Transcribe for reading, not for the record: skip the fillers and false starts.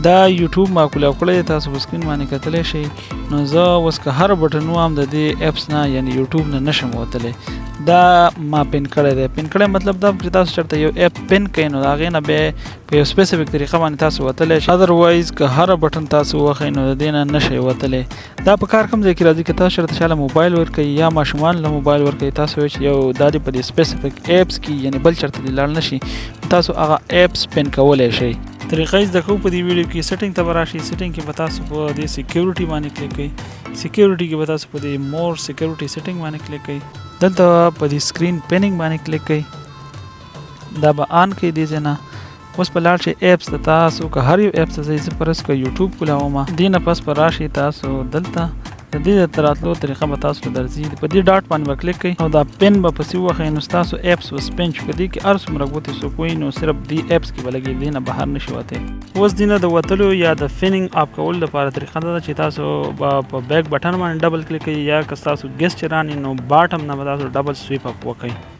دا یوټیوب ما کوله کړی تاسو په سکرین باندې کتلی شئ. نو زه اوس که هر بټن وهم د دې اپس نه یعنی یوټیوب نه نشم وتلی. دا ما پین کړی دی. پین کړی مطلب دا چې تاسو چېرته یو اپ پین کوئ نو د هغې نه بیا په یو سپیسیفیک طریقه باندې تاسو وتلی شئ. ادروایز که هر بټن تاسو وښئ نو د دې نه نشئ وتلی. دا په کار کوم ځای کې راځي که تاسو چېرته چا له موبایل ورکوئ یا ماشومان له موبایل ورکوئ، تاسو وایئ چې یو دا دې په دې سپیسیفیک اپس کې یعنی بل چېرته دې لاړ نشي، تاسو هغه اپس پین کولی شئ. طریقه یې زده کوو په دې ویډیو کې. سیټینګ ته به راشئ. سیټینګ کې به تاسو په دې سیکیورټي باندې کلیک کوئ. سیکیورټي کې به تاسو په دې مور سیکیورټي سیټینګ باندې کلیک کوئ. دلته په دې سکرین پینینګ باندې کلیک کوئ. دا به آن کوئ دې ځای نه. اوس په لاړ شئ اپس ته. تاسو که هر یو اپس ته ځئ، زه فرض که یوټیوب کولاومه، دې نه پس به راشئ تاسو دلته د دې د راتلو طریقه به تاسو ته درځي. په دې ډاټ باندې به کلیک کوئ او دا پین به پسې ووهئ نو ستاسو اپس به سپین شي. په دې کې هر څومره ګوتې څوک ووهي نو صرف دې اپس کې به لګي، دې نه بهر نشي وتلی. اوس دې نه د وتلو یا د فینینګ اپ کولو لپاره طریقه دا ده چې تاسو به په بیک بټن باندې ډبل کلیک کوئ یا که ستاسو ګیسټ راني نو باټم نه به تاسو ډبل سویپ اپ وکړئ.